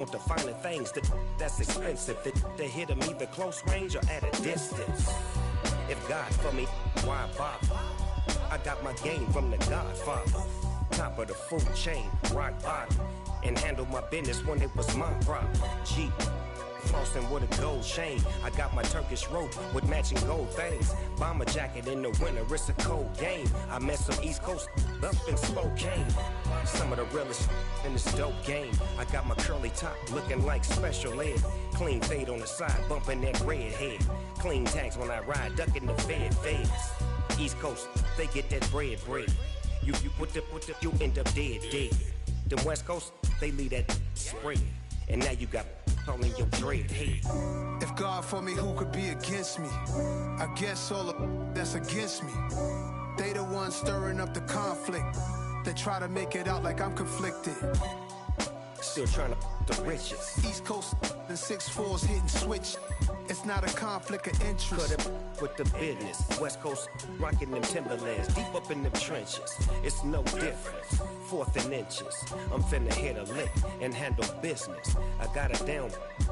Want the finer things that's expensive. They hit them either close range or at a distance. If God for me, why bother? I got my game from the Godfather. Top of the food chain, rock bottom. And handle my business when it was my problem. Jeep, flossing with a gold chain. I got my Turkish rope with matching gold things. Bomber jacket in the winter, it's a cold game. I met some East Coast up in Spokane. Some of the realest in this dope game. I got my curly top looking like special ed. Clean fade on the side, bumping that red head. Clean tags when I ride, ducking the feds. East Coast, they get that bread. You put the, you end up dead. Them West Coast, they leave that spread. And now you got all in your dread head. If God for me, who could be against me? I guess all of that's against me. They the ones stirring up the conflict. They try to make it out like I'm conflicted. Still trying to the riches. East Coast and 6'4s hitting switch. It's not a conflict of interest. Cut up with the business. West Coast rocking them Timberlands, deep up in them trenches. It's no difference. 4th and inches. I'm finna hit a lick and handle business. I got her down.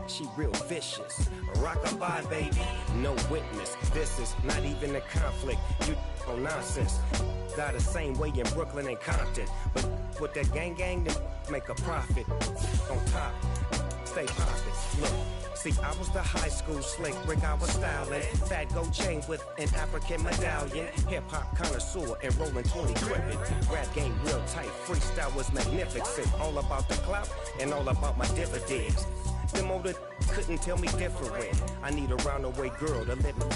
She real vicious. Rock-a-bye, baby. No witness. This is not even a conflict. You on nonsense. Got the same way in Brooklyn and Compton. But with that gang, then make a profit. On top, stay poppin'. Look. See, I was the high school slick brick, I was styling. Fat gold chain with an African medallion. Hip-hop connoisseur and rolling 20 crippin'. Rap game real tight, freestyle was magnificent. All about the clout and all about my dividends. Them older couldn't tell me different. I need a roundaway girl to let me.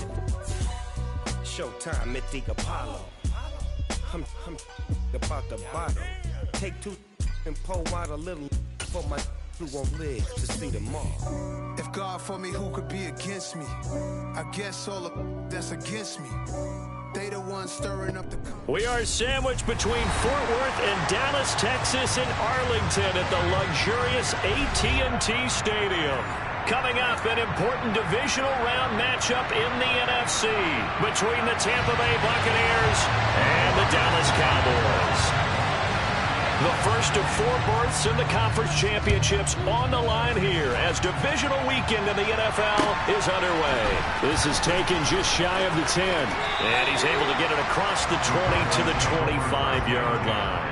Showtime at the Apollo. I'm about the bottle. Take 2 and pour out a little for my who won't live to see tomorrow. If God for me, who could be against me? I guess all of that's against me. They the ones stirring up the. We are sandwiched between Fort Worth and Dallas, Texas, and Arlington at the luxurious AT&T Stadium. Coming up, an important divisional round matchup in the NFC between the Tampa Bay Buccaneers and the Dallas Cowboys. The first of 4 berths in the conference championships on the line here as divisional weekend in the NFL is underway. This is taken just shy of the 10. And he's able to get it across the 20 to the 25-yard line.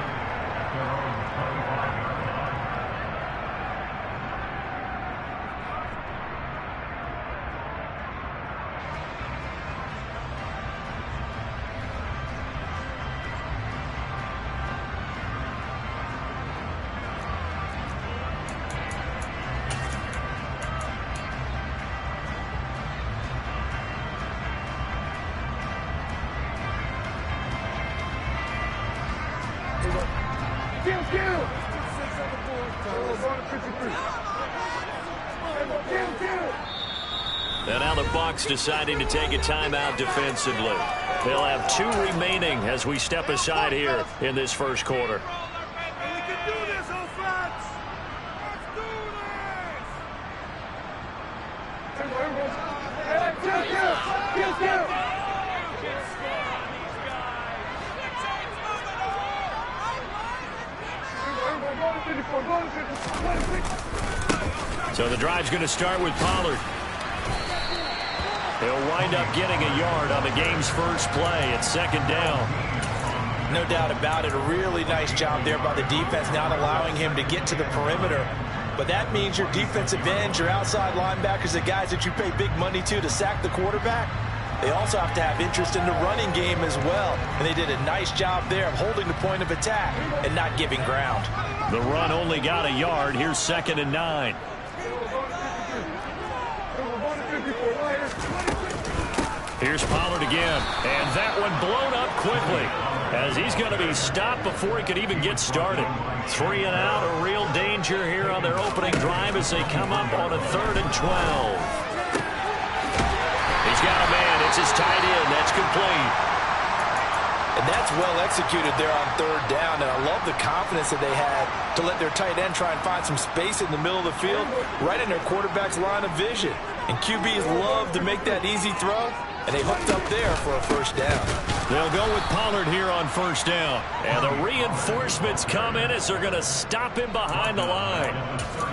And now the Bucs deciding to take a timeout defensively. They'll have 2 remaining as we step aside here in this first quarter. We can do this, offense! Let's do So the drive's going to start with Pollard. He'll wind up getting a yard on the game's first play at 2nd down. No doubt about it. A really nice job there by the defense, not allowing him to get to the perimeter. But that means your defensive ends, your outside linebackers, the guys that you pay big money to sack the quarterback, they also have to have interest in the running game as well. And they did a nice job there of holding the point of attack and not giving ground. The run only got a yard. Here's 2nd and 9. Here's Pollard again, and that one blown up quickly as he's going to be stopped before he could even get started. 3 and out, a real danger here on their opening drive as they come up on a 3rd and 12. He's got a man. It's his tight end. That's complete. And that's well executed there on 3rd down, and I love the confidence that they had to let their tight end try and find some space in the middle of the field, right in their quarterback's line of vision. And QBs love to make that easy throw, and they hooked up there for a 1st down. They'll go with Pollard here on first down. And the reinforcements come in as they're going to stop him behind the line.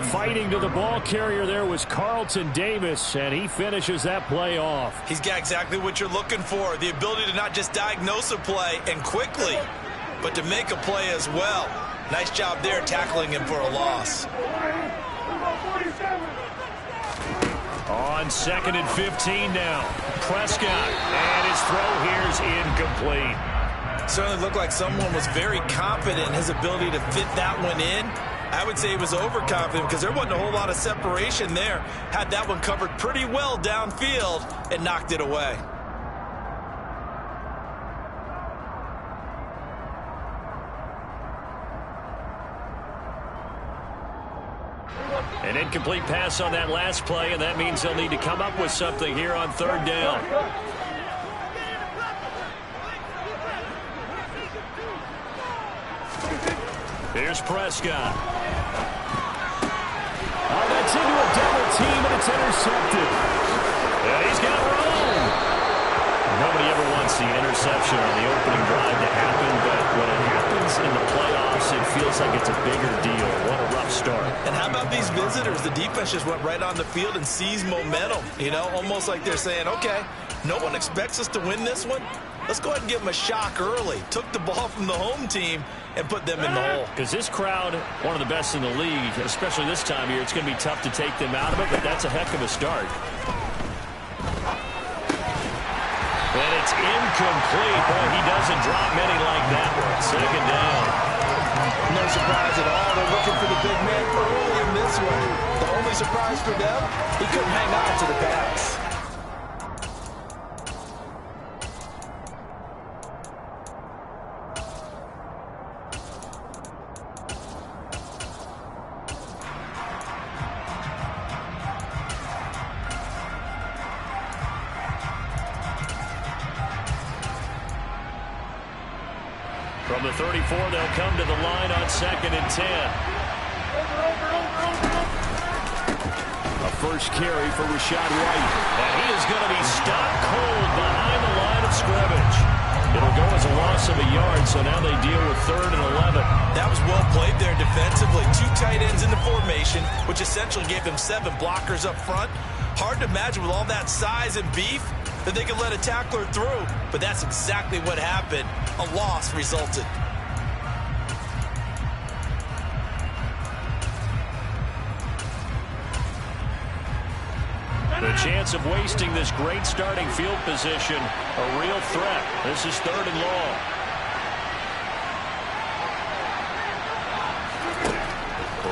Fighting to the ball carrier there was Carlton Davis, and he finishes that play off. He's got exactly what you're looking for, the ability to not just diagnose a play and quickly, but to make a play as well. Nice job there tackling him for a loss. On 2nd and 15 now. Prescott, and his throw here is incomplete. Certainly looked like someone was very confident in his ability to fit that one in. I would say he was overconfident because there wasn't a whole lot of separation there. Had that one covered pretty well downfield and knocked it away. An incomplete pass on that last play, and that means they'll need to come up with something here on 3rd down. Here's Prescott. Oh, that's into a double team, and it's intercepted. And he's got room. Nobody ever wants the interception on the opening drive to happen, but when it happens in the playoffs, it feels like it's a bigger deal. What a rough start. And how about these visitors? The defense just went right on the field and seized momentum. You know, almost like they're saying, okay, no one expects us to win this one. Let's go ahead and give them a shock early. Took the ball from the home team and put them in the hole. Because this crowd, one of the best in the league, especially this time of year, it's going to be tough to take them out of it, but that's a heck of a start. And it's incomplete. Boy, he doesn't drop many like that one. 2nd down. No surprise at all. They're looking for the big man early in this one. The only surprise for them, he couldn't hang on to the pass. From the 34, they'll come to the line on 2nd and 10. A first carry for Rashad White. And he is going to be stopped cold behind the line of scrimmage. It'll go as a loss of a yard, so now they deal with 3rd and 11. That was well played there defensively. 2 tight ends in the formation, which essentially gave them 7 blockers up front. Hard to imagine with all that size and beef that they could let a tackler through, but that's exactly what happened. A loss resulted. The chance of wasting this great starting field position, a real threat. This is 3rd and long.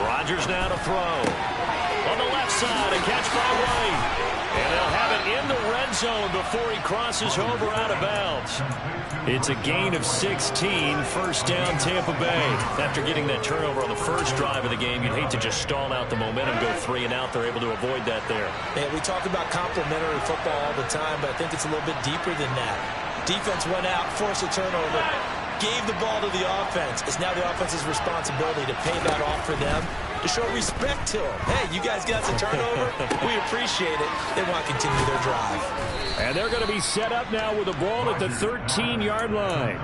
Rodgers now to throw. On the left side, a catch by White. And they'll have it in the red zone before he crosses over out of bounds. It's a gain of 16, first down Tampa Bay. After getting that turnover on the first drive of the game, you'd hate to just stall out the momentum, go 3 and out. They're able to avoid that there. Yeah, we talk about complementary football all the time, but I think it's a little bit deeper than that. Defense went out, forced a turnover, gave the ball to the offense. It's now the offense's responsibility to pay that off for them, to show respect to them. Hey, you guys got the turnover. We appreciate it. They want to continue their drive. And they're going to be set up now with the ball at the 13-yard line.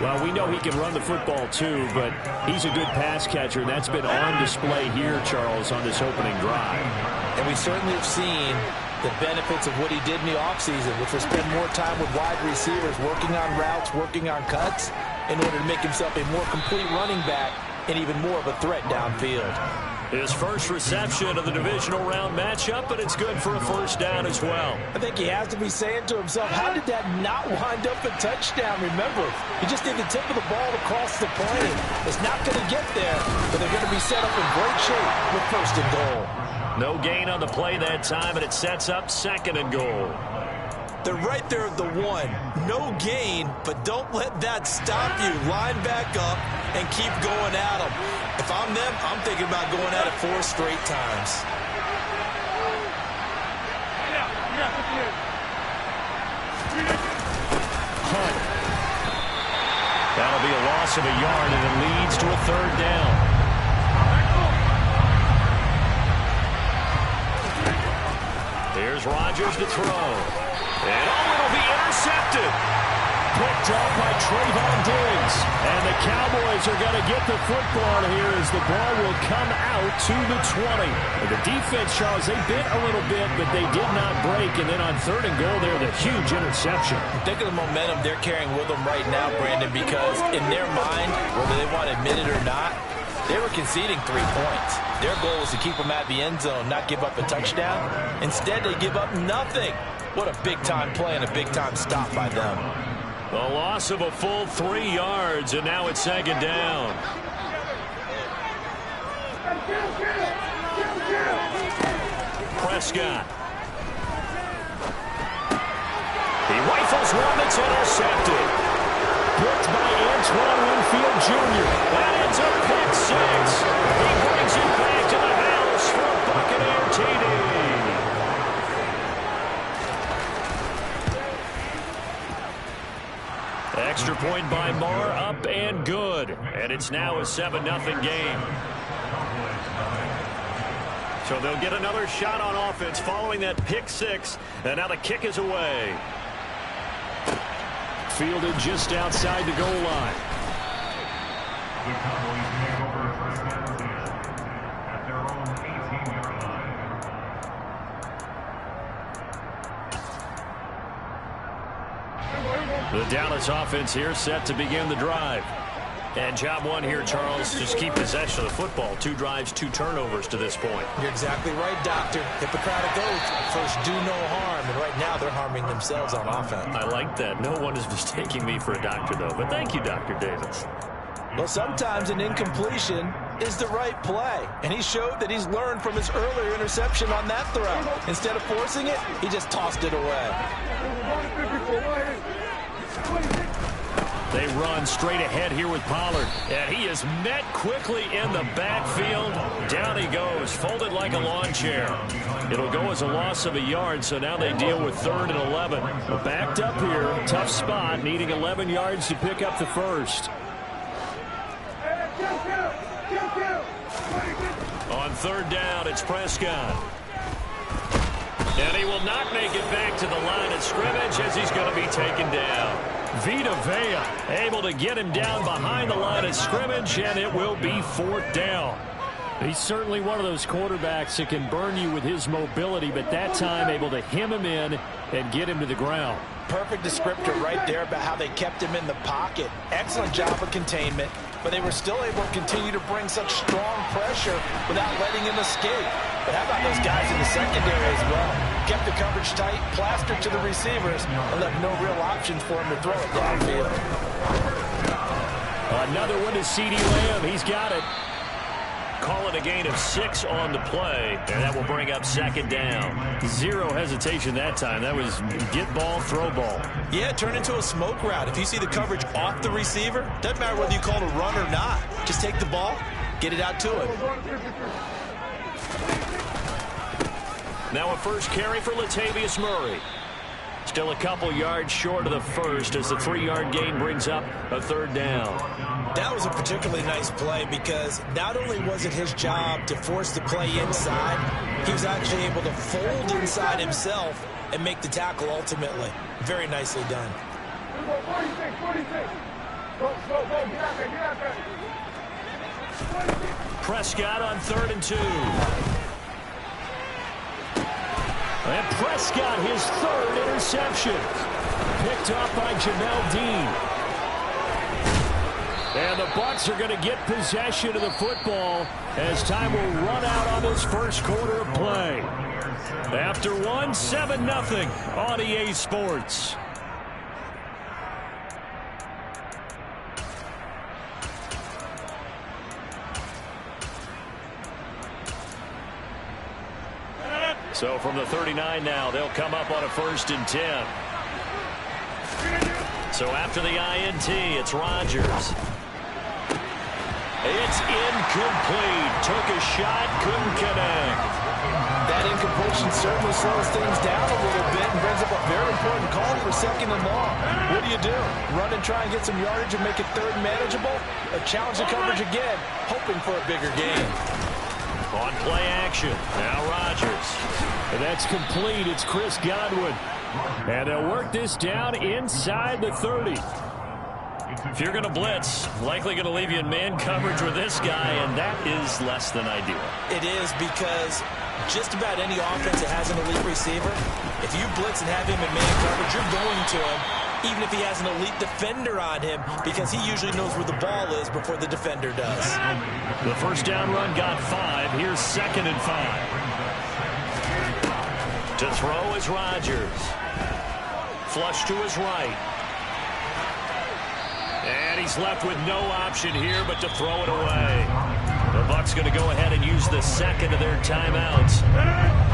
Well, we know he can run the football too, but he's a good pass catcher, and that's been on display here, Charles, on this opening drive. And we certainly have seen the benefits of what he did in the offseason, which was spend more time with wide receivers, working on routes, working on cuts, in order to make himself a more complete running back and even more of a threat downfield. His first reception of the divisional round matchup, but it's good for a first down as well. I think he has to be saying to himself, how did that not wind up a touchdown? Remember, he just did the tip of the ball to cross the plane. It's not going to get there, but they're going to be set up in great shape with 1st and goal. No gain on the play that time, and it sets up 2nd and goal. They're right there at the 1. No gain, but don't let that stop you. Line back up and keep going at them. If I'm them, I'm thinking about going at it 4 straight times. Hunt. That'll be a loss of a yard, and it leads to a 3rd down. Here's Rodgers to throw. And it'll be intercepted. picked up by Trayvon Diggs. And the Cowboys are going to get the football here as the ball will come out to the 20. And the defense, Charles, they bit a little bit, but they did not break. And then on 3rd and goal there, the huge interception. Think of the momentum they're carrying with them right now, Brandon, because in their mind, whether they want to admit it or not, they were conceding 3 points. Their goal was to keep them at the end zone, not give up a touchdown. Instead, they give up nothing. What a big-time play and a big-time stop by them. A loss of a full 3 yards, and now it's 2nd down. Prescott. He rifles one that's intercepted. Picked by Antoine Winfield Jr. That ends up pick 6. He brings it back to the house for a Buccaneer TD. Extra point by Marr, up and good. And it's now a 7-0 game. So they'll get another shot on offense following that pick 6. And now the kick is away. Fielded just outside the goal line. The Cowboys take over first down position at their own 18-yard line. The Dallas offense here set to begin the drive. And job 1 here, Charles, just keep possession of the football. 2 drives, 2 turnovers to this point. You're exactly right, Doctor. Hippocratic oath. First, do no harm. And right now, they're harming themselves on offense. I like that. No one is mistaking me for a doctor, though. But thank you, Dr. Davis. Well, sometimes an incompletion is the right play. And he showed that he's learned from his earlier interception on that throw. Instead of forcing it, he just tossed it away. They run straight ahead here with Pollard. And he is met quickly in the backfield. Down he goes, folded like a lawn chair. It'll go as a loss of a yard, so now they deal with 3rd and 11. But backed up here, tough spot, needing 11 yards to pick up the first. On 3rd down, it's Prescott. And he will not make it back to the line of scrimmage as he's going to be taken down. Vita Vea able to get him down behind the line of scrimmage, and it will be 4th down. He's certainly one of those quarterbacks that can burn you with his mobility, but that time able to hem him in and get him to the ground. Perfect descriptor right there about how they kept him in the pocket. Excellent job of containment, but they were still able to continue to bring such strong pressure without letting him escape. But how about those guys in the secondary as well? Kept the coverage tight, plastered to the receivers, and left no real options for him to throw it downfield. Another one to C.D. Lamb. He's got it. Call it a gain of 6 on the play, and that will bring up 2nd down. 0 hesitation that time. That was get ball, throw ball. Yeah, turn into a smoke route. If you see the coverage off the receiver, doesn't matter whether you call it a run or not. Just take the ball, get it out to him. Now a first carry for Latavius Murray. Still a couple yards short of the first as the 3-yard gain brings up a 3rd down. That was a particularly nice play because not only was it his job to force the play inside, he was actually able to fold inside himself and make the tackle ultimately. Very nicely done. Prescott on 3rd and 2. And Prescott, his 3rd interception. Picked up by Jamel Dean. And the Bucs are going to get possession of the football as time will run out on this first quarter of play. After 7-0 on EA Sports. So from the 39 now, they'll come up on a 1st and 10. So after the INT, it's Rodgers. It's incomplete. Took a shot, couldn't connect. That incompletion certainly slows things down a little bit and brings up a very important call for 2nd and long. What do? Run and try and get some yardage and make it 3rd manageable? Or challenge the coverage again, hoping for a bigger gain? On play action. Now Rodgers. And that's complete. It's Chris Godwin. And they'll work this down inside the 30. If you're going to blitz, likely going to leave you in man coverage with this guy, and that is less than ideal. It is, because just about any offense that has an elite receiver, if you blitz and have him in man coverage, you're going to him, even if he has an elite defender on him, because he usually knows where the ball is before the defender does. The first down run got 5. Here's 2nd and 5. To throw is Rodgers. Flush to his right. And he's left with no option here but to throw it away. The Bucs going to go ahead and use the second of their timeouts.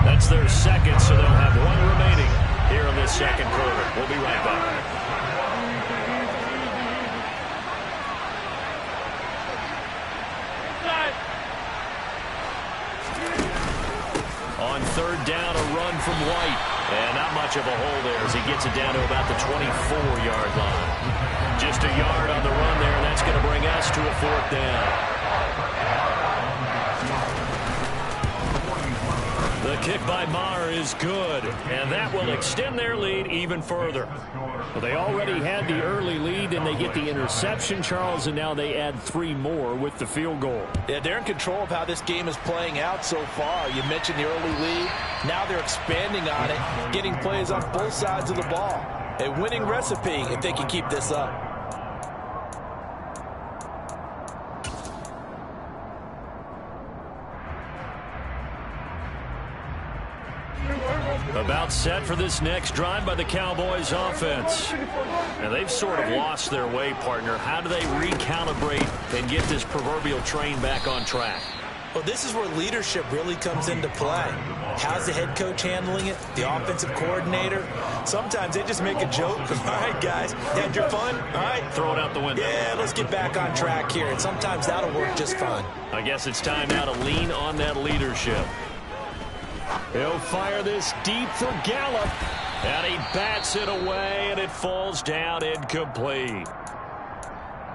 That's their second, so they'll have 1 remaining here in this second quarter. We'll be right back. On 3rd down, a run from White. And not much of a hole there as he gets it down to about the 24-yard line. Just a yard on the run there, and that's going to bring us to a 4th down. The kick by Maher is good, and that will extend their lead even further. Well, they already had the early lead, and they get the interception, Charles, and now they add 3 more with the field goal. Yeah, they're in control of how this game is playing out so far. You mentioned the early lead. Now they're expanding on it, getting plays off both sides of the ball. A winning recipe if they can keep this up. About set for this next drive by the Cowboys offense. And they've sort of lost their way, partner. How do they recalibrate and get this proverbial train back on track? Well, this is where leadership really comes into play. How's the head coach handling it? The offensive coordinator? Sometimes they just make a joke. All right, guys, had your fun? All right. Throw it out the window. Yeah, let's get back on track here. And sometimes that'll work just fine. I guess it's time now to lean on that leadership. He'll fire this deep for Gallup. And he bats it away, and it falls down incomplete.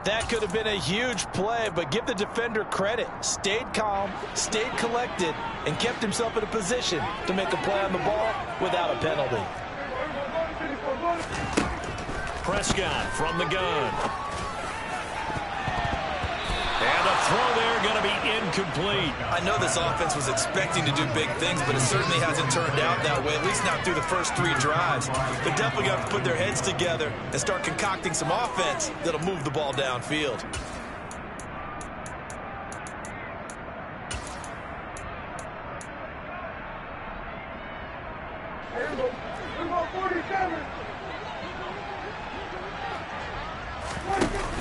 That could have been a huge play, but give the defender credit. Stayed calm, stayed collected, and kept himself in a position to make a play on the ball without a penalty. Prescott from the gun. And the throw there going to be incomplete. I know this offense was expecting to do big things, but it certainly hasn't turned out that way, at least not through the first 3 drives. They're definitely going to have to put their heads together and start concocting some offense that'll move the ball downfield.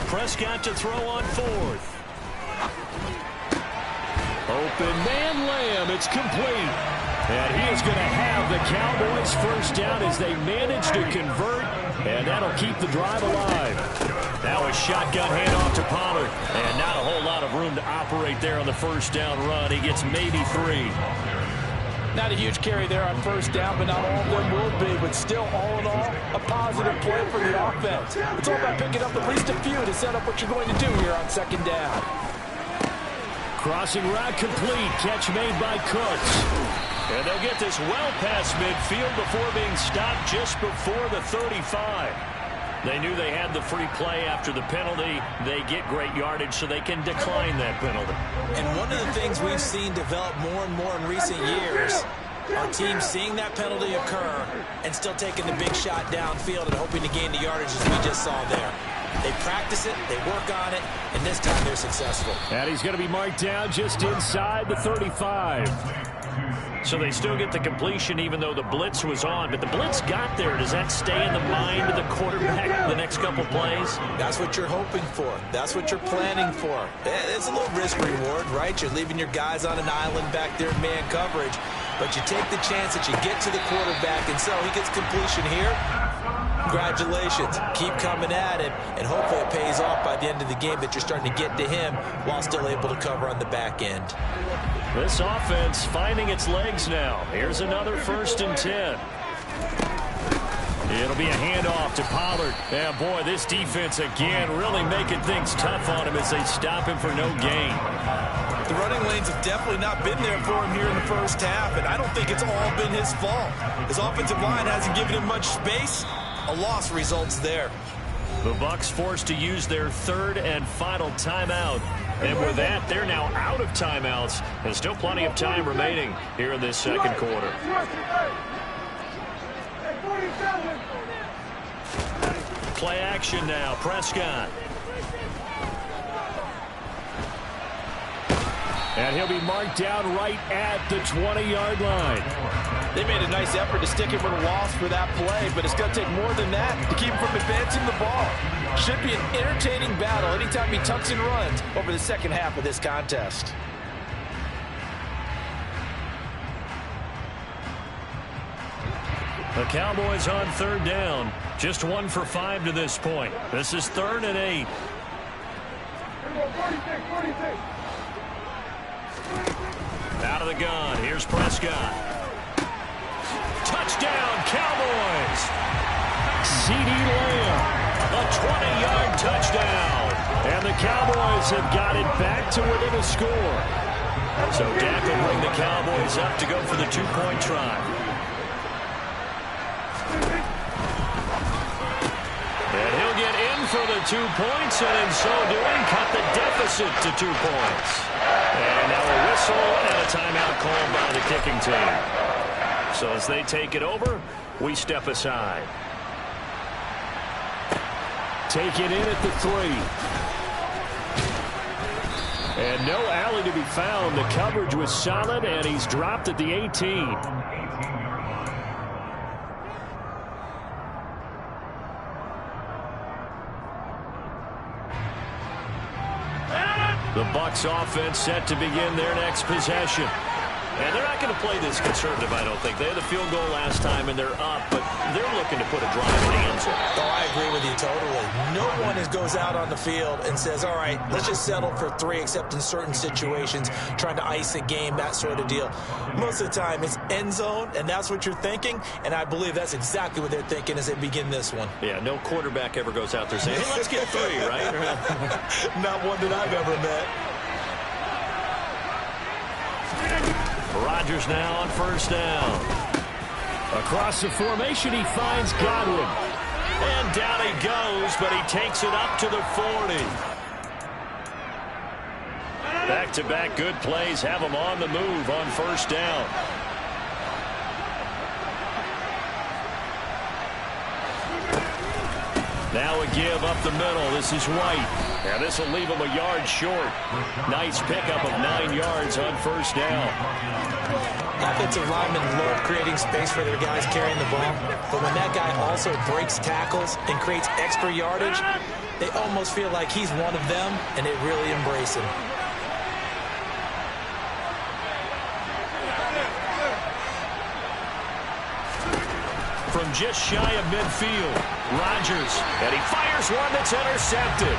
Prescott to throw on 4th. Open man Lamb. It's complete. And he is going to have the Cowboys first down as they manage to convert. And that'll keep the drive alive. Now a shotgun handoff to Pollard. And not a whole lot of room to operate there on the first down run. He gets maybe 3. Not a huge carry there on first down, but not all of them will be. But still, all in all, a positive play for the offense. It's all about picking up at least a few to set up what you're going to do here on 2nd down. Crossing route complete. Catch made by Cooks. And they'll get this well past midfield before being stopped just before the 35. They knew they had the free play after the penalty. They get great yardage so they can decline that penalty. And one of the things we've seen develop more and more in recent years are teams seeing that penalty occur and still taking the big shot downfield and hoping to gain the yardage as we just saw there. They practice it, they work on it, and this time they're successful. And he's going to be marked down just inside the 35. So they still get the completion even though the blitz was on. But the blitz got there. Does that stay in the mind of the quarterback the next couple plays? That's what you're hoping for. That's what you're planning for. It's a little risk reward, right? You're leaving your guys on an island back there in man coverage. But you take the chance that you get to the quarterback, and so he gets completion here. Congratulations. Keep coming at him, and hopefully it pays off by the end of the game that you're starting to get to him while still able to cover on the back end. This offense finding its legs now. Here's another 1st and 10. It'll be a handoff to Pollard. Yeah, boy, this defense again really making things tough on him as they stop him for no gain. The running lanes have definitely not been there for him here in the first half, and I don't think it's all been his fault. His offensive line hasn't given him much space. A loss results there. The Bucs forced to use their third and final timeout. And with that, they're now out of timeouts. There's still plenty of time remaining here in this second quarter. Play action now. Prescott. And he'll be marked down right at the 20-yard line. They made a nice effort to stick him with a loss for that play, but it's going to take more than that to keep him from advancing the ball. Should be an entertaining battle anytime he tucks and runs over the second half of this contest. The Cowboys on third down. Just 1 for 5 to this point. This is 3rd and 8. Out of the gun. Here's Prescott. Touchdown, Cowboys. CeeDee Lamb, a 20-yard touchdown. And the Cowboys have got it back to within a score. So Dak will bring the Cowboys up to go for the 2-point try. And he'll get in for the 2 points, and in so doing, cut the deficit to 2 points. And now a whistle and a timeout called by the kicking team. So as they take it over, we step aside. Take it in at the 3. And no alley to be found. The coverage was solid, and he's dropped at the 18. The Bucs offense set to begin their next possession. And they're not going to play this conservative, I don't think. They had the field goal last time, and they're up, but they're looking to put a drive in the end zone. Oh, I agree with you totally. No one goes out on the field and says, all right, let's just settle for 3, except in certain situations, trying to ice a game, that sort of deal. Most of the time, it's end zone, and that's what you're thinking, and I believe that's exactly what they're thinking as they begin this one. Yeah, no quarterback ever goes out there saying, hey, let's get 3, right? Not one that I've ever met. Rodgers now on first down. Across the formation, he finds Godwin. And down he goes, but he takes it up to the 40. Back-to-back good plays have him on the move on first down. Now a give up the middle. This is White. And this will leave him a yard short. Nice pickup of 9 yards on first down. Offensive linemen love creating space for their guys carrying the ball. But when that guy also breaks tackles and creates extra yardage, they almost feel like he's one of them, and they really embrace him. From just shy of midfield, Rodgers, and he fires one that's intercepted.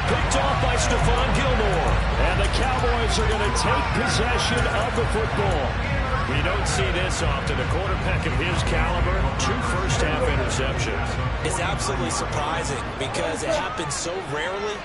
Picked off by Stephon Gilmore. And the Cowboys are going to take possession of the football. We don't see this often. A quarterback of his caliber, 2 first-half interceptions. It's absolutely surprising because it happens so rarely.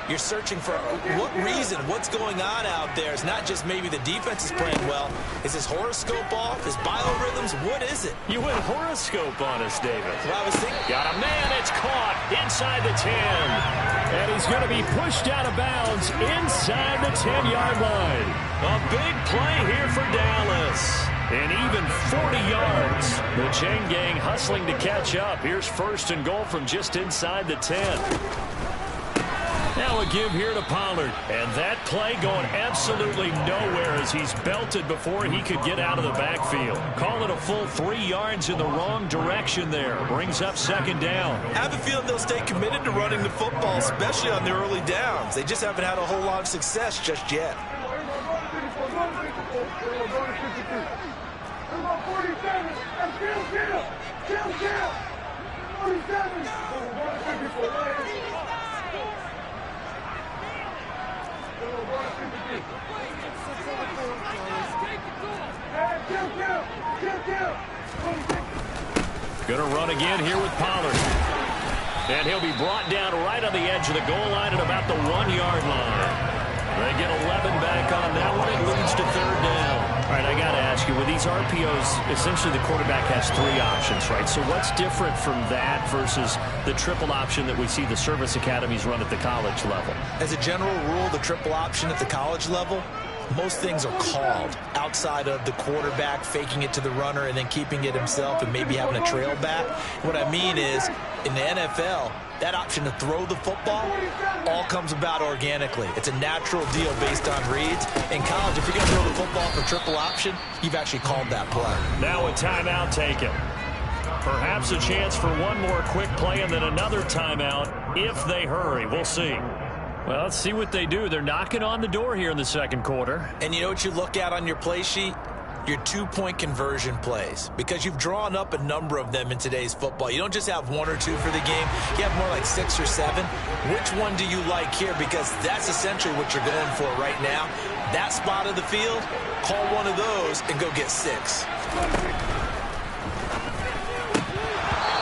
You're searching for what reason, what's going on out there. It's not just maybe the defense is playing well. Is his horoscope off? His biorhythms? What is it? You went horoscope on us, David. Well, I was thinking. Got a man. It's caught inside the 10. And he's going to be pushed out of bounds inside the 10-yard line. A big play here for Dallas. And even 40 yards. The chain gang hustling to catch up. Here's first and goal from just inside the 10. Now a give here to Pollard. And that play going absolutely nowhere as he's belted before he could get out of the backfield. Call it a full 3 yards in the wrong direction there. Brings up second down. I have a feeling they'll stay committed to running the football, especially on their early downs. They just haven't had a whole lot of success just yet. Going to run again here with Pollard. And he'll be brought down right on the edge of the goal line at about the 1-yard line. They get 11 back on that one. It leads to third down. All right, I got to ask you, with these RPOs, essentially the quarterback has 3 options, right? So what's different from that versus the triple option that we see the service academies run at the college level? As a general rule, the triple option at the college level, most things are called outside of the quarterback faking it to the runner and then keeping it himself and maybe having a trail back. What I mean is, in the NFL, that option to throw the football all comes about organically. It's a natural deal based on reads. In college, if you're going to throw the football for triple option, you've actually called that play. Now a timeout taken. Perhaps a chance for one more quick play and then another timeout if they hurry. We'll see. Well, let's see what they do. They're knocking on the door here in the second quarter. And you know what you look at on your play sheet? Your 2-point conversion plays, because you've drawn up a number of them in today's football. You don't just have 1 or 2 for the game. You have more like 6 or 7. Which one do you like here? Because that's essentially what you're going for right now. That spot of the field, call one of those and go get 6.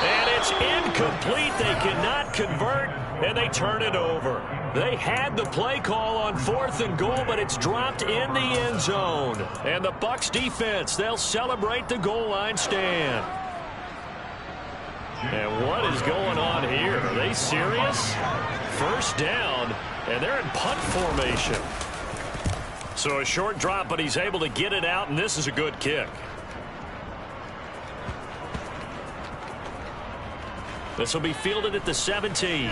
And it's incomplete. They cannot convert, and they turn it over. They had the play call on 4th and goal, but it's dropped in the end zone. And the Bucs defense, they'll celebrate the goal line stand. And what is going on here? Are they serious? First down, and they're in punt formation. So a short drop, but he's able to get it out, and this is a good kick. This will be fielded at the 17.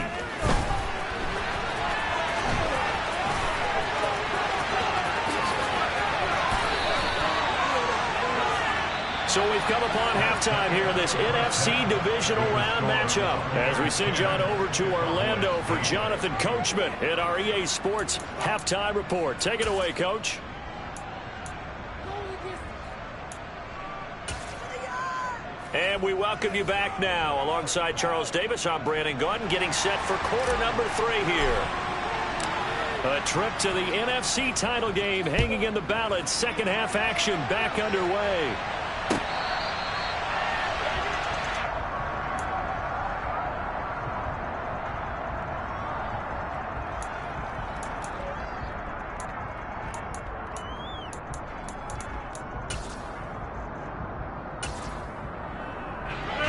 So we've come upon halftime here in this NFC divisional round matchup as we send you on over to Orlando for Jonathan Coachman in our EA Sports halftime report. Take it away, Coach. And we welcome you back now. Alongside Charles Davis, I'm Brandon Gaudin, getting set for quarter number 3 here. A trip to the NFC title game hanging in the balance. Second half action back underway.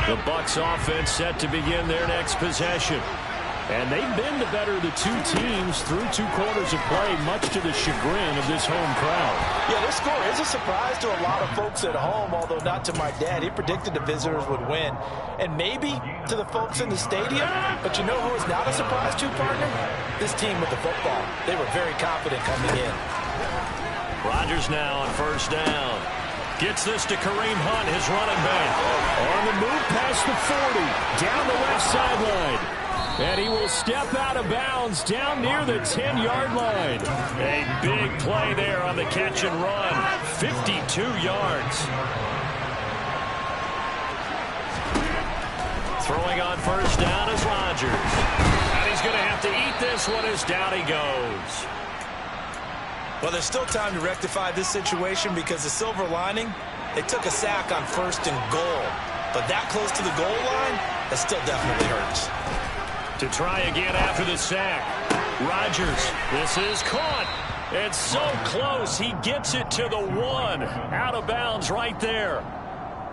The Bucs offense set to begin their next possession. And they've been the better of the 2 teams through 2 quarters of play, much to the chagrin of this home crowd. Yeah, this score is a surprise to a lot of folks at home, although not to my dad. He predicted the visitors would win. And maybe to the folks in the stadium. But you know who is not a surprise to, partner? This team with the football. They were very confident coming in. Rodgers now on first down. Gets this to Kareem Hunt, his running back. On the move past the 40, down the left sideline. And he will step out of bounds down near the 10-yard line. A big play there on the catch and run. 52 yards. Throwing on first down is Rodgers. And he's going to have to eat this one as down he goes. Well, there's still time to rectify this situation because the silver lining, they took a sack on 1st and goal. But that close to the goal line, that still definitely hurts. To try again after the sack. Rodgers, this is caught. It's so close, he gets it to the 1. Out of bounds right there.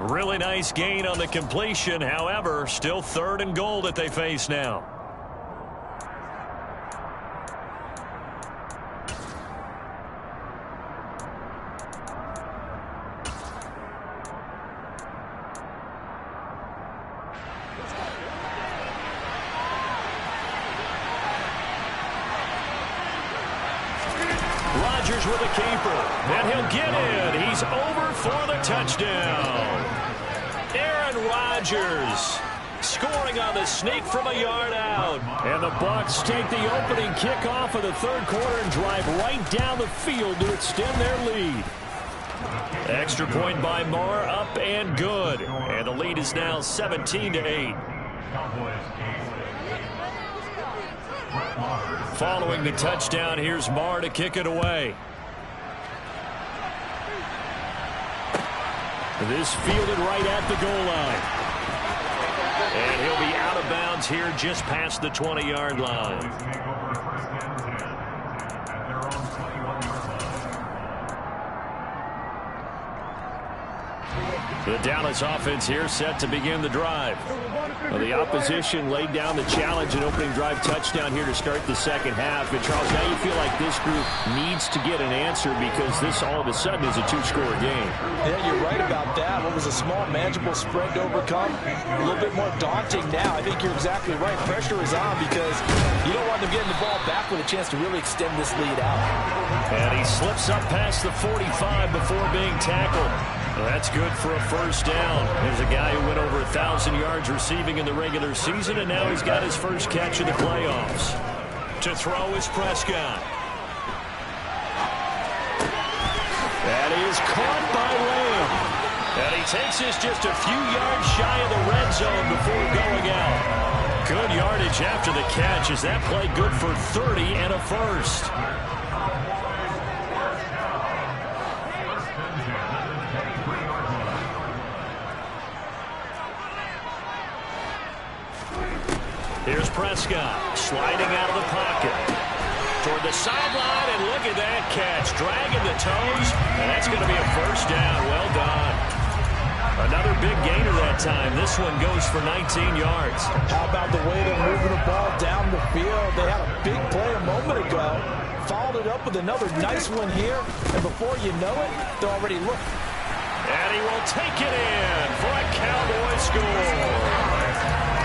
Really nice gain on the completion. However, still 3rd and goal that they face now. Rodgers with a keeper, and he'll get in. He's over for the touchdown. Aaron Rodgers scoring on the sneak from a yard out. And the Bucs take the opening kickoff of the 3rd quarter and drive right down the field to extend their lead. Extra point by Marr, up and good. And the lead is now 17-8. Following the touchdown, here's Marr to kick it away. This fielded right at the goal line. And he'll be out of bounds here just past the 20-yard line. The Dallas offense here set to begin the drive. Well, the opposition laid down the challenge and opening drive touchdown here to start the second half. And, Charles, now you feel like this group needs to get an answer because this all of a sudden is a two-score game. Yeah, you're right about that. What was a small, manageable spread to overcome, a little bit more daunting now. I think you're exactly right. Pressure is on because you don't want them getting the ball back with a chance to really extend this lead out. And he slips up past the 45 before being tackled. Well, that's good for a first down. There's a guy who went over 1,000 yards receiving in the regular season, and now he's got his first catch of the playoffs. To throw is Prescott. That is caught by Lamb. And he takes this just a few yards shy of the red zone before going out. Good yardage after the catch. Is that play good for 30 and a first? Here's Prescott sliding out of the pocket toward the sideline, and look at that catch, dragging the toes, and that's going to be a first down. Well done. Another big gainer that time. This one goes for 19 yards. How about the way they're moving the ball down the field? They had a big play a moment ago, followed it up with another nice one here, and before you know it, they're already looking. And he will take it in for a Cowboy score.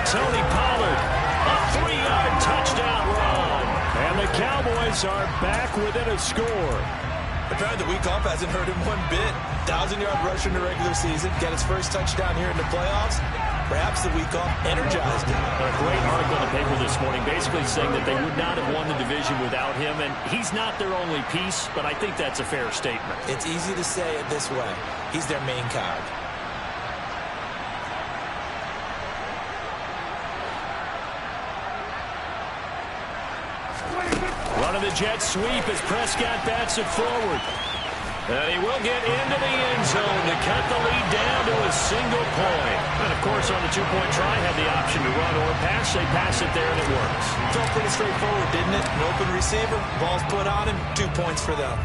Tony Pollard, a 3-yard touchdown run. And the Cowboys are back within a score. Apparently the week off hasn't hurt him one bit. 1,000-yard rush in the regular season. Get his first touchdown here in the playoffs. Perhaps the week off energized him. A great article in the paper this morning basically saying that they would not have won the division without him. And he's not their only piece, but I think that's a fair statement. It's easy to say it this way. He's their main card. Running the jet sweep as Prescott bats it forward. And he will get into the end zone to cut the lead down to a single point. And, of course, on the two-point try, had the option to run or pass. They pass it there, and it works. Felt pretty straightforward, didn't it? An open receiver, ball's put on him, 2 points for them.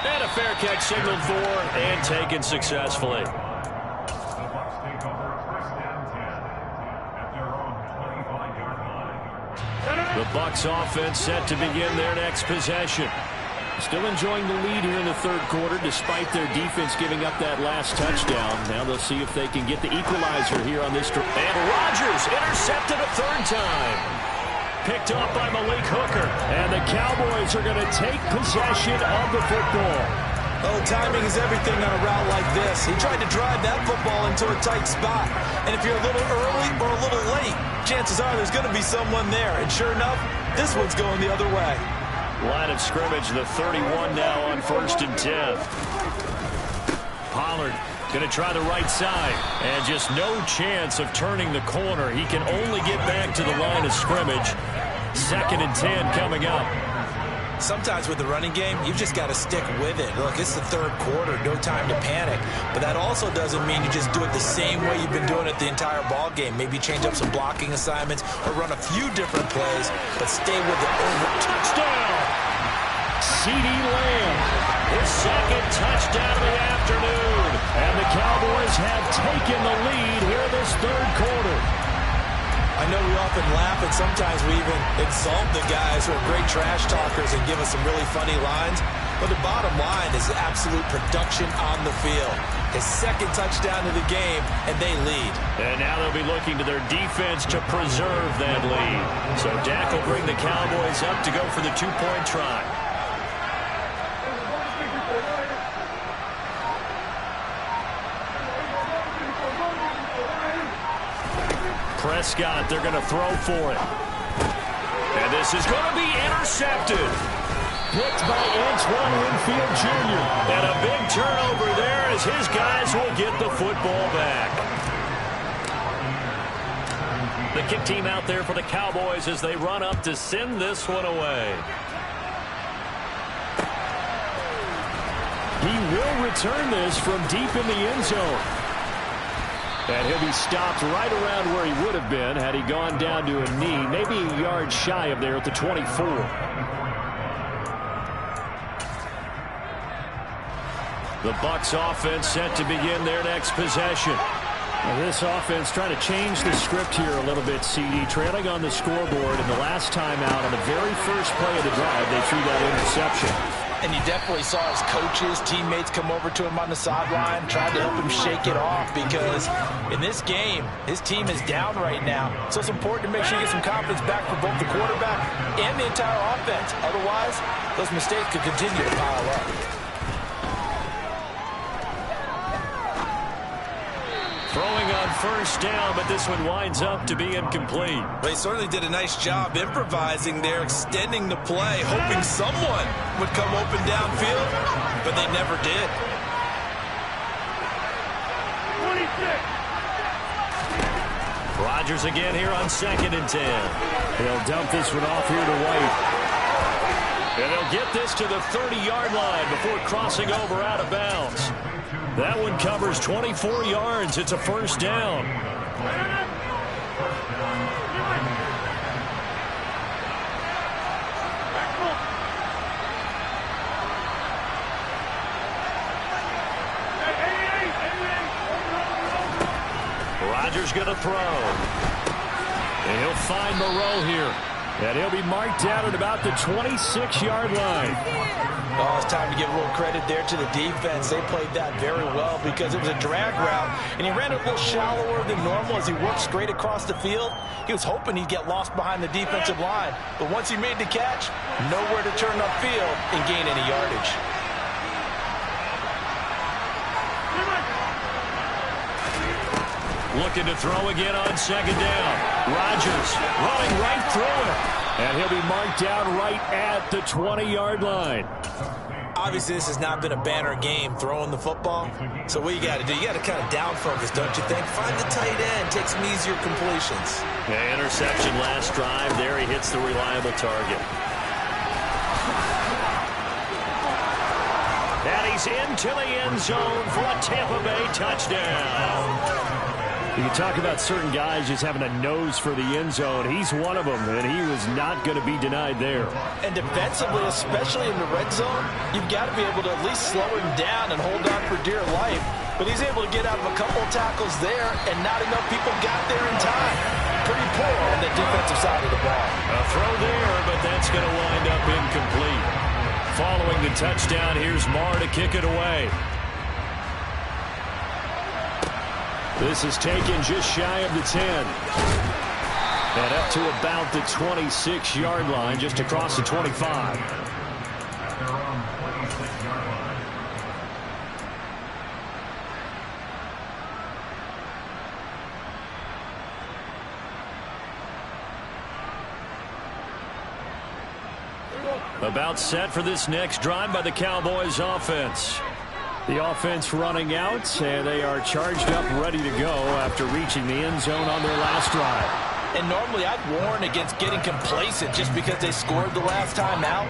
And a fair catch signaled for and taken successfully. The Bucs offense set to begin their next possession. Still enjoying the lead here in the third quarter despite their defense giving up that last touchdown. Now they'll see if they can get the equalizer here on this drive. And Rodgers intercepted a third time. Picked off by Malik Hooker. And the Cowboys are going to take possession of the football. Oh, timing is everything on a route like this. He tried to drive that football into a tight spot. And if you're a little early or a little late, chances are there's going to be someone there. And sure enough, this one's going the other way. Line of scrimmage, the 31 now on 1st and 10. Pollard going to try the right side. And just no chance of turning the corner. He can only get back to the line of scrimmage. 2nd and 10 coming up. Sometimes with the running game, you've just got to stick with it. Look, it's the third quarter, no time to panic. But that also doesn't mean you just do it the same way you've been doing it the entire ball game. Maybe change up some blocking assignments or run a few different plays, but stay with the touchdown. CeeDee Lamb, his 2nd touchdown of the afternoon. And the Cowboys have taken the lead here this third quarter. I know we often laugh and sometimes we even insult the guys who are great trash talkers and give us some really funny lines. But the bottom line is absolute production on the field. His 2nd touchdown of the game, and they lead. And now they'll be looking to their defense to preserve that lead. So Dak will bring the Cowboys up to go for the 2-point try. Prescott, they're going to throw for it. And this is going to be intercepted. Picked by Antoine Winfield Jr. And a big turnover there as his guys will get the football back. The kick team out there for the Cowboys as they run up to send this one away. He will return this from deep in the end zone. And he'll be stopped right around where he would have been had he gone down to a knee, maybe a yard shy of there at the 24. The Bucs offense set to begin their next possession. Now this offense trying to change the script here a little bit, CD. Trailing on the scoreboard, and the last time out on the very first play of the drive, they threw that interception. And you definitely saw his coaches, teammates come over to him on the sideline, tried to help him shake it off, because in this game, his team is down right now. So it's important to make sure you get some confidence back for both the quarterback and the entire offense. Otherwise, those mistakes could continue to pile up. Throwing on first down, but this one winds up to be incomplete. They certainly did a nice job improvising there, extending the play, hoping someone would come open downfield, but they never did. 26. Rodgers again here on 2nd and 10. They'll dump this one off here to White. And they'll get this to the 30-yard line before crossing over out of bounds. That one covers 24 yards. It's a first down. Rodgers going to throw. And he'll find Moreau here. And he'll be marked down at about the 26-yard line. Oh, it's time to give a little credit there to the defense. They played that very well because it was a drag route, and he ran it a little shallower than normal as he worked straight across the field. He was hoping he'd get lost behind the defensive line, but once he made the catch, nowhere to turn upfield and gain any yardage. Looking to throw again on 2nd down. Rodgers running right through it. And he'll be marked down right at the 20-yard line. Obviously, this has not been a banner game throwing the football. So what you got to do, you got to kind of down focus, don't you think? Find the tight end, take some easier completions. Yeah, interception last drive. There he hits the reliable target. And he's into the end zone for a Tampa Bay touchdown. You can talk about certain guys just having a nose for the end zone. He's one of them, and he was not going to be denied there. And defensively, especially in the red zone, you've got to be able to at least slow him down and hold on for dear life. But he's able to get out of a couple of tackles there, and not enough people got there in time. Pretty poor on the defensive side of the ball. A throw there, but that's going to wind up incomplete. Following the touchdown, here's Marr to kick it away. This is taken just shy of the 10. And up to about the 26-yard line, just across the 25. About set for this next drive by the Cowboys offense. The offense running out, and they are charged up, ready to go after reaching the end zone on their last drive. And normally I'd warn against getting complacent just because they scored the last time out.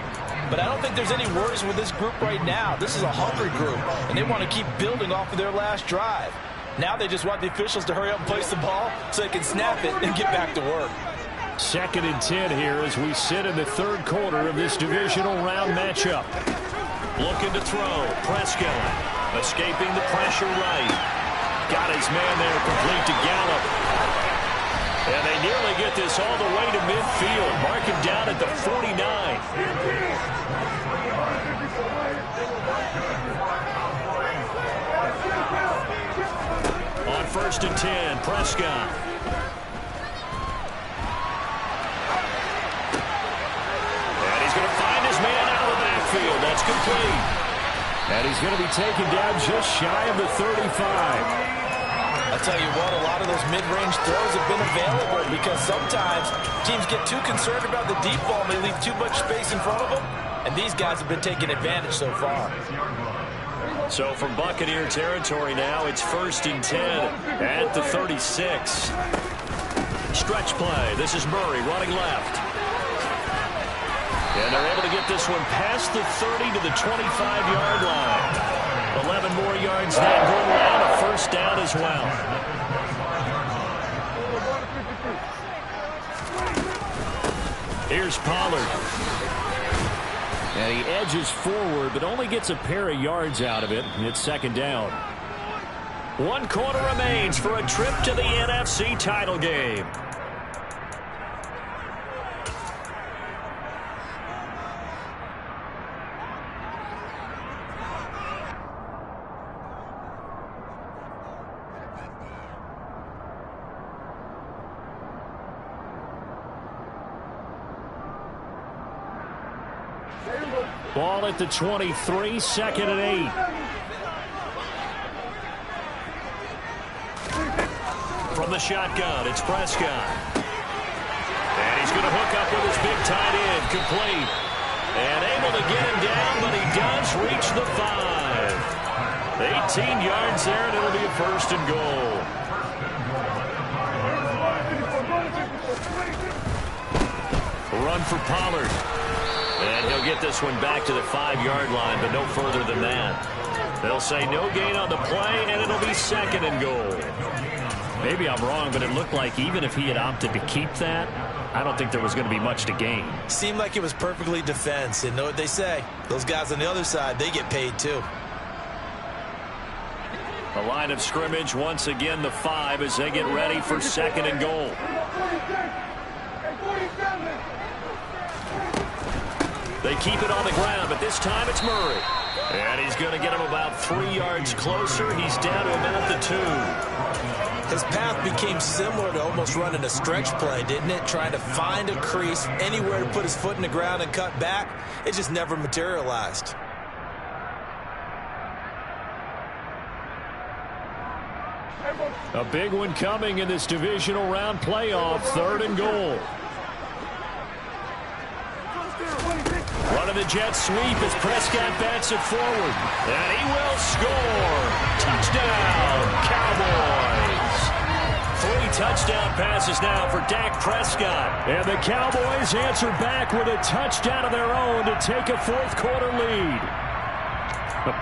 But I don't think there's any worries with this group right now. This is a hungry group, and they want to keep building off of their last drive. Now they just want the officials to hurry up and place the ball so they can snap it and get back to work. 2nd and 10 here as we sit in the third quarter of this divisional round matchup. Looking to throw. Prescott escaping the pressure right. Got his man there complete to Gallup. And they nearly get this all the way to midfield. Mark him down at the 49. On 1st and 10, Prescott. And he's going to find his man out of the backfield. That's complete. And he's going to be taken down just shy of the 35. I'll tell you what, a lot of those mid-range throws have been available because sometimes teams get too concerned about the deep ball and they leave too much space in front of them. And these guys have been taking advantage so far. So from Buccaneer territory now, it's 1st and 10 at the 36. Stretch play. This is Murray running left. And they're able to get this one past the 30 to the 25-yard line. 11 more yards now going around, a first down as well. Here's Pollard. And he edges forward, but only gets a pair of yards out of it. It's second down. 1 quarter remains for a trip to the NFC title game. Ball at the 23, second and 8. From the shotgun, it's Prescott. And he's going to hook up with his big tight end, complete. And able to get him down, but he does reach the 5. 18 yards there, and it'll be a first and goal. Run for Pollard. And he'll get this one back to the 5-yard line, but no further than that. They'll say no gain on the play, and it'll be second and goal. Maybe I'm wrong, but it looked like even if he had opted to keep that, I don't think there was going to be much to gain. Seemed like it was perfectly defense. And know what they say? Those guys on the other side, they get paid too. The line of scrimmage, once again, the 5 as they get ready for second and goal. They keep it on the ground, but this time it's Murray. And he's going to get him about 3 yards closer. He's down to about the 2. His path became similar to almost running a stretch play, didn't it? Trying to find a crease, anywhere to put his foot in the ground and cut back. It just never materialized. A big one coming in this divisional round playoff, third and goal. Running the jet sweep as Prescott bats it forward. And he will score. Touchdown, Cowboys. 3 touchdown passes now for Dak Prescott. And the Cowboys answer back with a touchdown of their own to take a fourth-quarter lead.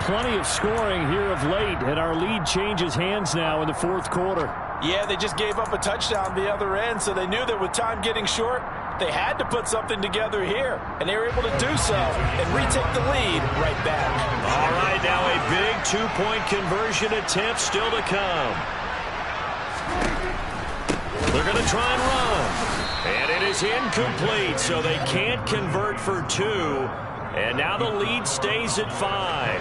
Plenty of scoring here of late, and our lead changes hands now in the fourth quarter. Yeah, they just gave up a touchdown the other end, so they knew that with time getting short, they had to put something together here, and they were able to do so and retake the lead right back. All right, now a big 2-point conversion attempt still to come. They're going to try and run. And it is incomplete, so they can't convert for 2. And now the lead stays at 5.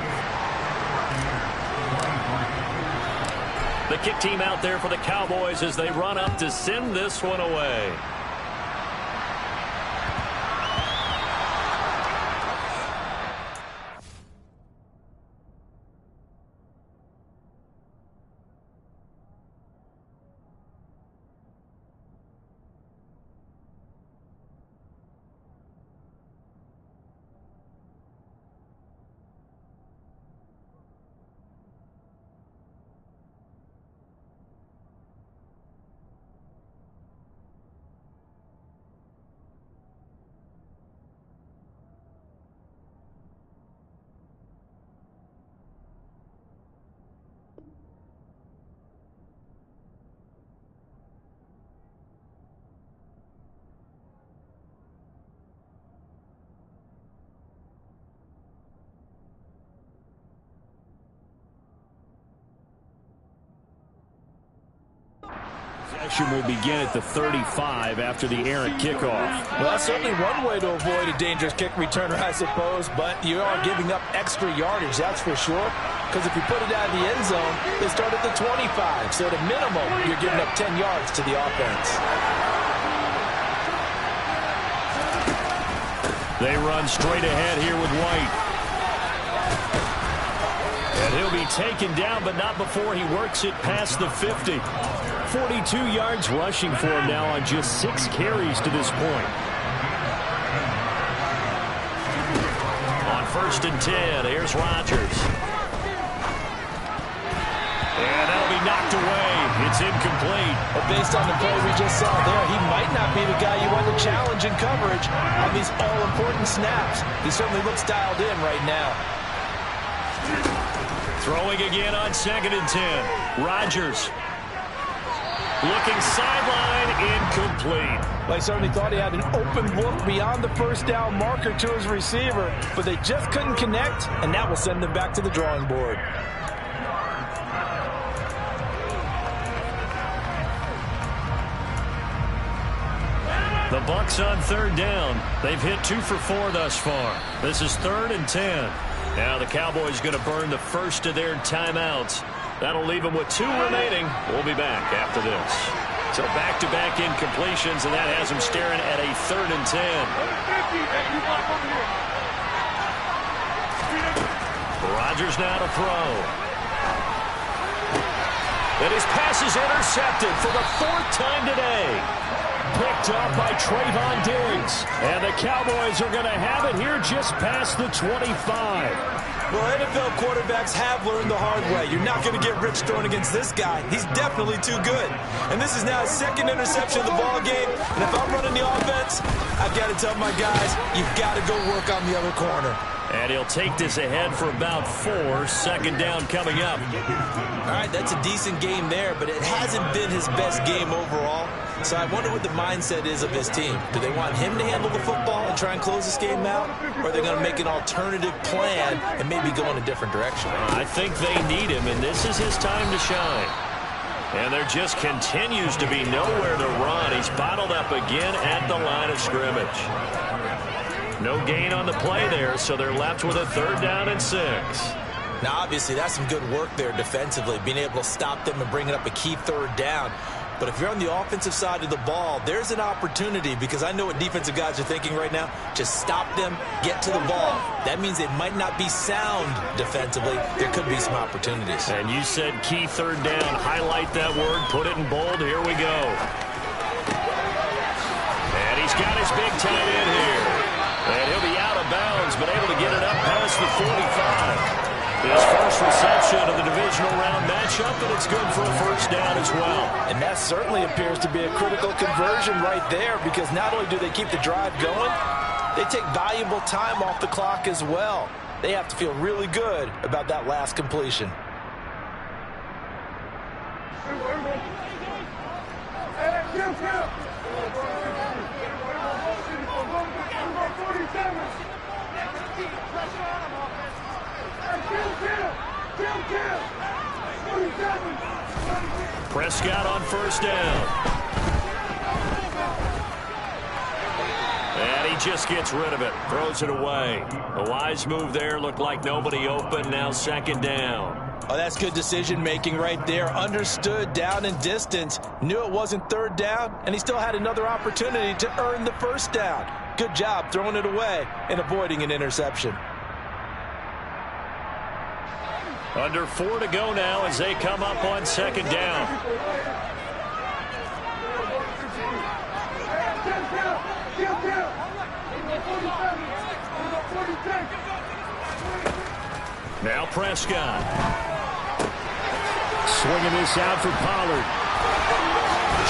The kick team out there for the Cowboys as they run up to send this one away. Will begin at the 35 after the errant kickoff. Well, that's certainly one way to avoid a dangerous kick returner, I suppose, but you are giving up extra yardage, that's for sure, because if you put it out of the end zone, they start at the 25, so at a minimum, you're giving up 10 yards to the offense. They run straight ahead here with White. And he'll be taken down, but not before he works it past the 50. 42 yards rushing for him now on just 6 carries to this point. On 1st and 10, here's Rodgers. And that'll be knocked away. It's incomplete. But based on the play we just saw there, he might not be the guy you want to challenge in coverage on these all-important snaps. He certainly looks dialed in right now. Throwing again on 2nd and 10. Rodgers. Looking sideline, incomplete. Well, he certainly thought he had an open look beyond the first down marker to his receiver, but they just couldn't connect, and that will send them back to the drawing board. The Bucs on third down. They've hit 2 for 4 thus far. This is 3rd and 10. Now the Cowboys going to burn the first of their timeouts. That'll leave them with 2 remaining. We'll be back after this. So back-to-back incompletions, and that has them staring at a 3rd and 10. Rodgers now to throw. And his pass is intercepted for the 4th time today. Picked up by Trayvon Diggs. And the Cowboys are going to have it here just past the 25. Well, NFL quarterbacks have learned the hard way. You're not going to get rich throwing against this guy. He's definitely too good. And this is now his 2nd interception of the ball game. And if I'm running the offense, I've got to tell my guys, you've got to go work on the other corner. And he'll take this ahead for about 4. 2nd down coming up. All right, that's a decent game there, but it hasn't been his best game overall. So I wonder what the mindset is of his team. Do they want him to handle the football and try and close this game out? Or are they going to make an alternative plan and maybe go in a different direction? I think they need him, and this is his time to shine. And there just continues to be nowhere to run. He's bottled up again at the line of scrimmage. No gain on the play there, so they're left with a 3rd down and 6. Now, obviously, that's some good work there defensively, being able to stop them and bringing up a key 3rd down. But if you're on the offensive side of the ball, there's an opportunity, because I know what defensive guys are thinking right now. Just stop them, get to the ball. That means it might not be sound defensively. There could be some opportunities. And you said key 3rd down. Highlight that word. Put it in bold. Here we go. And he's got his big tight end here. And he'll be out of bounds, but able to get it up past the 45. His first reception of the divisional round matchup, and it's good for a 1st down as well. And that certainly appears to be a critical conversion right there, because not only do they keep the drive going, they take valuable time off the clock as well. They have to feel really good about that last completion. Prescott on 1st down. And he just gets rid of it. Throws it away. A wise move there. Looked like nobody open. Now 2nd down. Oh, that's good decision-making right there. Understood down and distance. Knew it wasn't 3rd down, and he still had another opportunity to earn the 1st down. Good job throwing it away and avoiding an interception. Under 4 to go now as they come up on 2nd down. Now Prescott. Swinging this out for Pollard.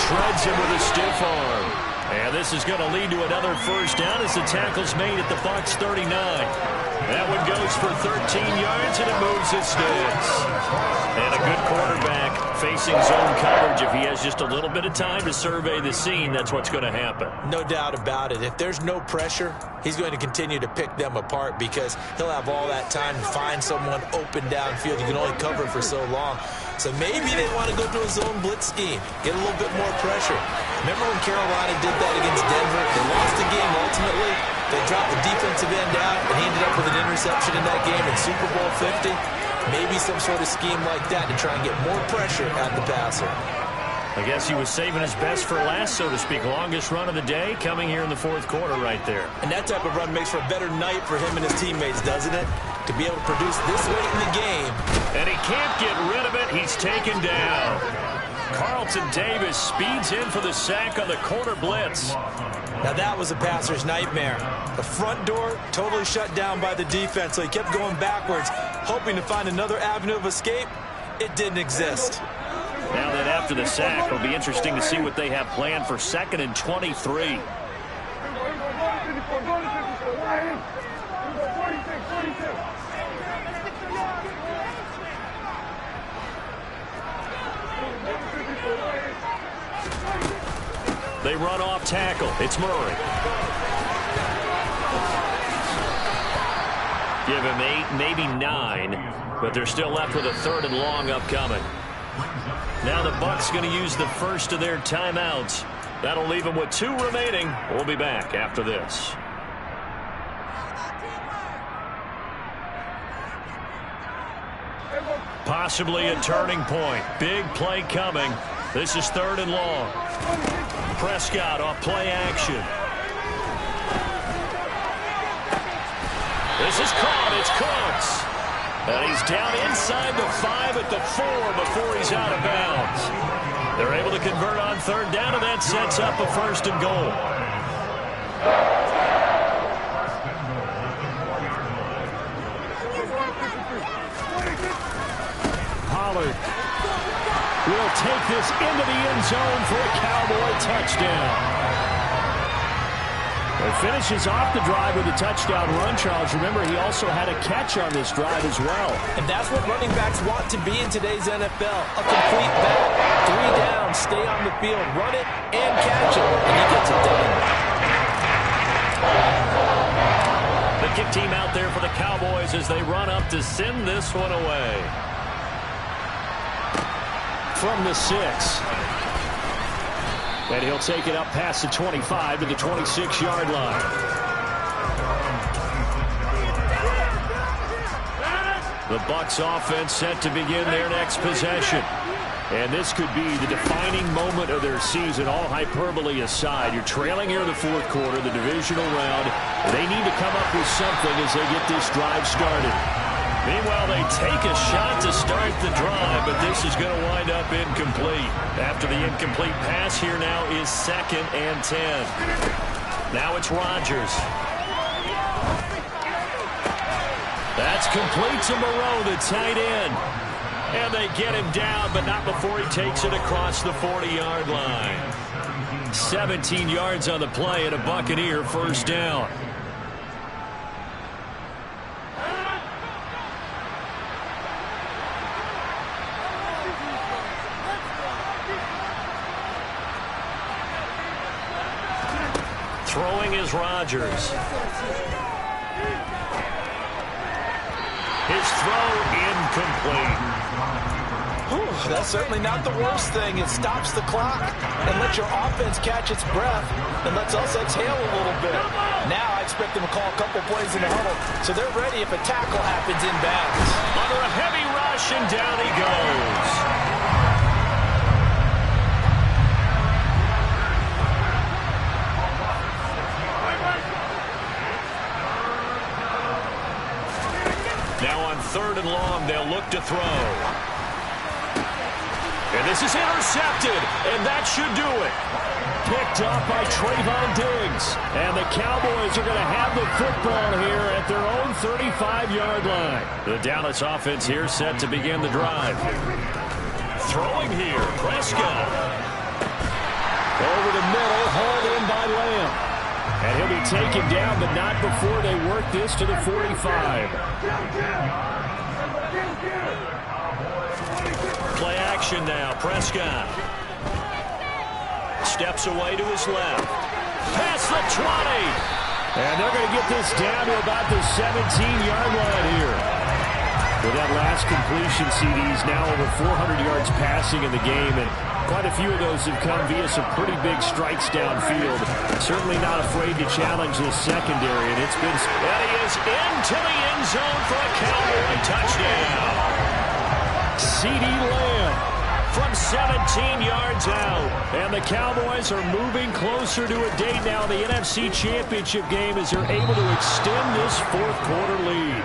Shreds him with a stiff arm. And this is going to lead to another 1st down as the tackle's made at the Bucs 39. That one goes for 13 yards, and it moves its sticks. And a good quarterback facing zone coverage. If he has just a little bit of time to survey the scene, that's what's going to happen. No doubt about it. If there's no pressure, he's going to continue to pick them apart, because he'll have all that time to find someone open downfield. You can only cover for so long. So maybe they want to go to a zone blitz scheme, get a little bit more pressure. Remember when Carolina did that against Denver? They lost the game ultimately. They dropped the defensive end out, and he ended up with an interception in that game in Super Bowl 50. Maybe some sort of scheme like that to try and get more pressure at the passer. I guess he was saving his best for last, so to speak. Longest run of the day coming here in the 4th quarter right there. And that type of run makes for a better night for him and his teammates, doesn't it? To be able to produce this late in the game. And he can't get rid of it. He's taken down. Carlton Davis speeds in for the sack on the corner blitz. Now that was a passer's nightmare. The front door totally shut down by the defense, so he kept going backwards, hoping to find another avenue of escape. It didn't exist. Now that after the sack, it'll be interesting to see what they have planned for 2nd and 23. They run off tackle. It's Murray. Give him 8, maybe 9, but they're still left with a 3rd and long upcoming. Now the Bucs going to use the first of their timeouts. That'll leave them with 2 remaining. We'll be back after this. Possibly a turning point. Big play coming. This is 3rd and long. Prescott off play action. This is caught. It's Cooks. And he's down inside the 5 at the 4 before he's out of bounds. They're able to convert on 3rd down, and that sets up a 1st and goal. Pollard will take this into the end zone for a Cowboy touchdown. It finishes off the drive with a touchdown run, Charles. Remember, he also had a catch on this drive as well. And that's what running backs want to be in today's NFL. A complete back, 3 down, stay on the field, run it, and catch it. And he gets it done. The kick team out there for the Cowboys as they run up to send this one away. From the 6. And he'll take it up past the 25 to the 26-yard line. The Bucs offense set to begin their next possession. And this could be the defining moment of their season, all hyperbole aside. You're trailing here in the 4th quarter, the divisional round. They need to come up with something as they get this drive started. Meanwhile, they take a shot to start the drive, but this is going to wind up incomplete. After the incomplete pass, here now is 2nd and 10. Now it's Rodgers. That's complete to Moreau, the tight end. And they get him down, but not before he takes it across the 40-yard line. 17 yards on the play and a Buccaneer 1st down. Throwing is Rodgers. His throw incomplete. That's certainly not the worst thing. It stops the clock and lets your offense catch its breath and lets us exhale a little bit. Now I expect them to call a couple plays in the huddle so they're ready if a tackle happens inbounds. Under a heavy rush, and down he goes. Now on 3rd and long, they'll look to throw. And this is intercepted, and that should do it. Picked off by Trayvon Diggs. And the Cowboys are going to have the football here at their own 35-yard line. The Dallas offense here set to begin the drive. Throwing here, Prescott. Over the middle, hauled in by Lamb. And he'll be taken down, but not before they work this to the 45. Play action now. Prescott steps away to his left. Past the 20. And they're going to get this down to about the 17-yard line here. With that last completion, CD's now over 400 yards passing in the game, and quite a few of those have come via some pretty big strikes downfield. Certainly not afraid to challenge this secondary, and it's been... And he is into the end zone for a Cowboy touchdown. CD Lamb from 17 yards out. And the Cowboys are moving closer to a date now in the NFC Championship game as they're able to extend this 4th quarter lead.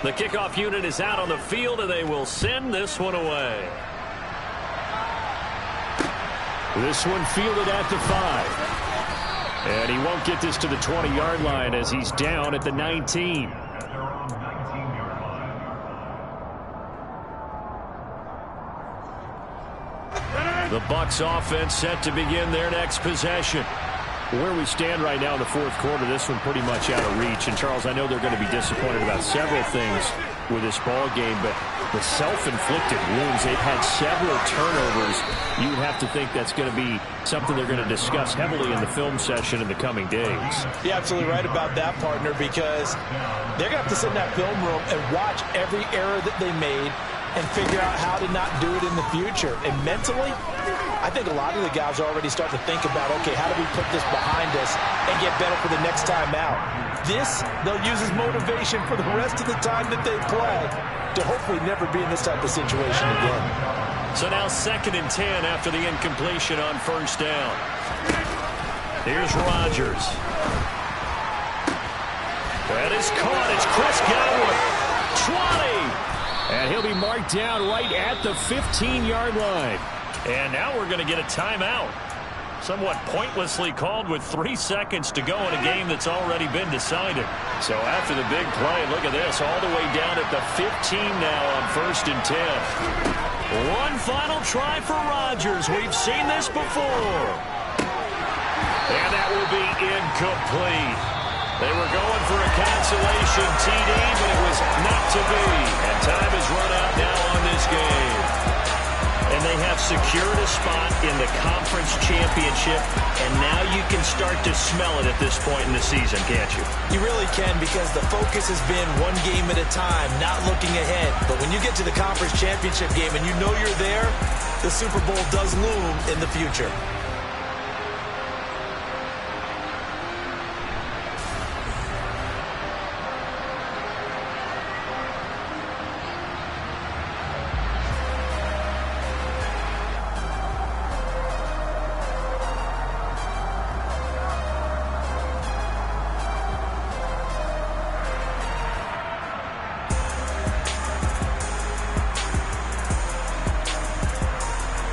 The kickoff unit is out on the field, and they will send this one away. This one fielded at the 5. And he won't get this to the 20-yard line as he's down at the 19. The Bucs offense set to begin their next possession. Where we stand right now in the fourth quarter, this one pretty much out of reach. And, Charles, I know they're going to be disappointed about several things with this ball game, but the self-inflicted wounds, they've had several turnovers. You would have to think that's going to be something they're going to discuss heavily in the film session in the coming days. You're absolutely right about that, partner, because they're going to have to sit in that film room and watch every error that they made and figure out how to not do it in the future. And mentally, I think a lot of the guys are already starting to think about, okay, how do we put this behind us and get better for the next time out? This, they'll use as motivation for the rest of the time that they play to hopefully never be in this type of situation again. So now 2nd and 10 after the incompletion on first down. Here's Rodgers. That is caught. It's Chris Godwin. 20. And he'll be marked down right at the 15-yard line. And now we're going to get a timeout. Somewhat pointlessly called with 3 seconds to go in a game that's already been decided. So after the big play, look at this, all the way down at the 15 now on 1st and 10. One final try for Rodgers. We've seen this before. And that will be incomplete. They were going for a consolation TD, but it was not to be. And time has run out now on this game. And they have secured a spot in the conference championship, and now you can start to smell it at this point in the season, can't you? You really can, because the focus has been one game at a time, not looking ahead. But when you get to the conference championship game and you know you're there, the Super Bowl does loom in the future.